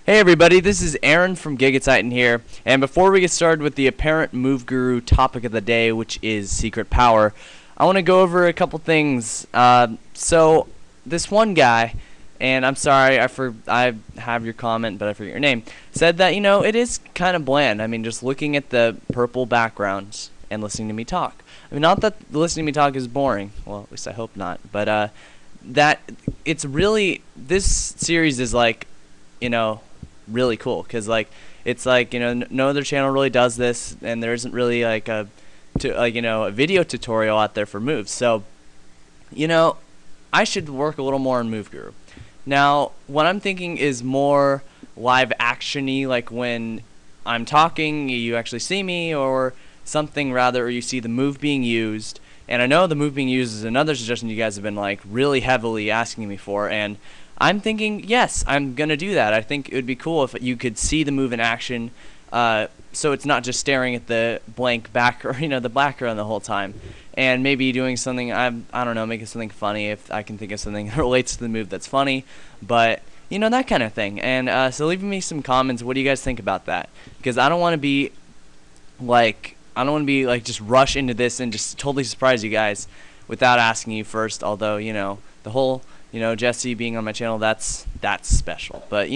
Hey everybody, this is Aaron from Gigatitan here, and before we get started with the apparent move guru topic of the day, which is secret power, I want to go over a couple things. So this one guy, and I'm sorry, I have your comment, but I forget your name, said that it is kind of bland. I mean, just looking at the purple background and listening to me talk. I mean, not that listening to me talk is boring. Well, at least I hope not. But that it's really, this series is like, really cool, because it's like no other channel really does this, and there isn't really like a video tutorial out there for moves. So I should work a little more on Move Guru. Now what I'm thinking is more live actiony, like when I'm talking you actually see me or something, rather, or you see the move being used. And I know the move being used is another suggestion you guys have been like really heavily asking me for, and I'm thinking, yes, I'm going to do that. I think it would be cool if you could see the move in action, so it's not just staring at the blank back, or the background the whole time. And maybe doing something, I don't know, making something funny if I can think of something that relates to the move that's funny. But, that kind of thing. And so leave me some comments. What do you guys think about that? Because I don't want to be like, just rush into this and just totally surprise you guys without asking you first. Although, the whole Jesse being on my channel, that's special. But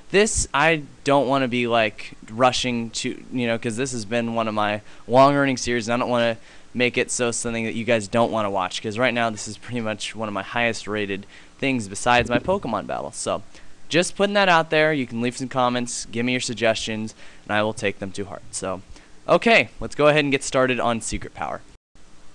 this, I don't want to be like rushing to, because this has been one of my long running series, and I don't want to make it so something that you guys don't want to watch, because right now this is pretty much one of my highest rated things besides my Pokemon battle. So just putting that out there. You can leave some comments, give me your suggestions, and I will take them to heart. So okay, let's go ahead and get started on Secret Power.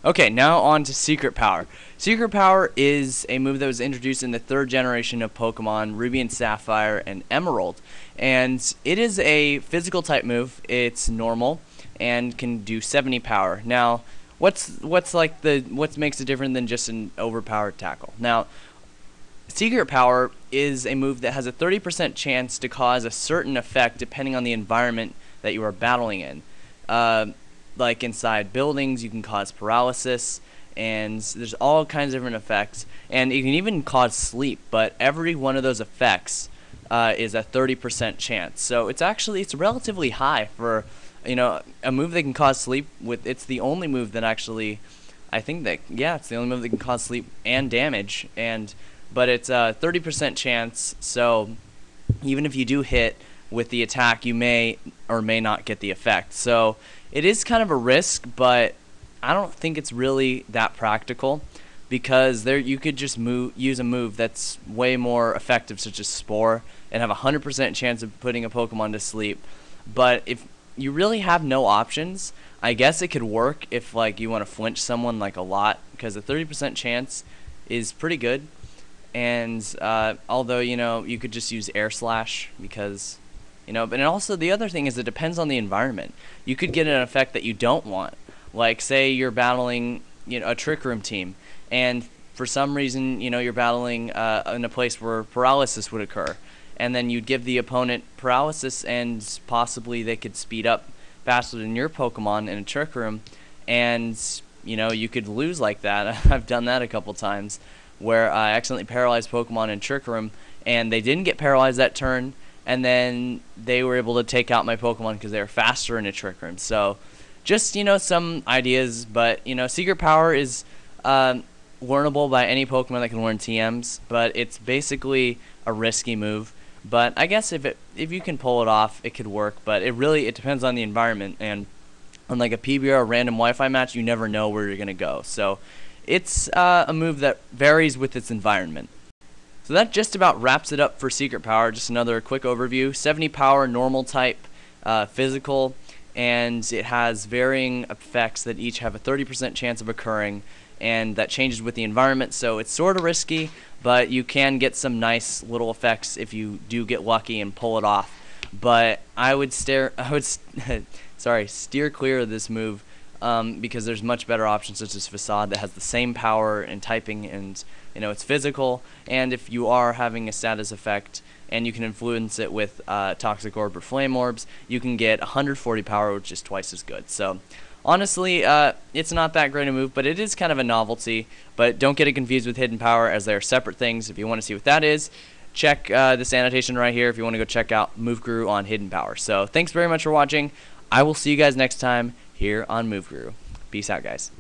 Okay, now on to Secret Power. Secret Power is a move that was introduced in the 3rd generation of Pokemon, Ruby and Sapphire and Emerald. And it is a physical type move. It's normal and can do 70 power. Now, what makes it different than just an overpowered tackle? Now, Secret Power is a move that has a 30% chance to cause a certain effect depending on the environment that you are battling in. Like inside buildings, you can cause paralysis, and there's all kinds of different effects, and you can even cause sleep. But every one of those effects is a 30% chance. So it's relatively high for a move that can cause sleep. It's the only move that actually, I think that it's the only move that can cause sleep and damage. But it's a 30% chance. So even if you do hit with the attack, you may or may not get the effect. So it is kind of a risk, but I don't think it's really that practical, because you could just use a move that's way more effective, such as Spore, and have a 100% chance of putting a Pokemon to sleep. But if you really have no options, I guess it could work if you want to flinch someone a lot, because a 30% chance is pretty good. And although you could just use Air Slash, because but also the other thing is it depends on the environment. You could get an effect that you don't want. Like, say you're battling a Trick Room team, and for some reason you're battling in a place where paralysis would occur, and then you'd give the opponent paralysis, and possibly they could speed up faster than your Pokemon in a Trick Room, and you could lose like that. I've done that a couple times, where I accidentally paralyzed Pokemon in Trick Room, and they didn't get paralyzed that turn, and then they were able to take out my Pokemon because they were faster in a Trick Room. So just some ideas. But Secret Power is learnable by any Pokemon that can learn TMs, but it's basically a risky move. But I guess if you can pull it off, it could work. But it depends on the environment, and on a PBR or random Wi-Fi match, you never know where you're gonna go. So it's a move that varies with its environment. So that just about wraps it up for Secret Power. Just another quick overview. 70 power, normal type, physical, and it has varying effects that each have a 30% chance of occurring, and that changes with the environment. So it's sort of risky, but you can get some nice little effects if you do get lucky and pull it off. But I would steer clear of this move, because there's much better options, such as Facade, that has the same power and typing, and it's physical, and if you are having a status effect and you can influence it with Toxic Orb or Flame Orbs, you can get 140 power, which is twice as good. So honestly, it's not that great a move, but it is kind of a novelty. But don't get it confused with Hidden Power, as they are separate things. If you want to see what that is, check this annotation right here if you want to go check out Move Guru on Hidden Power. So thanks very much for watching. I will see you guys next time here on Move Guru. Peace out, guys.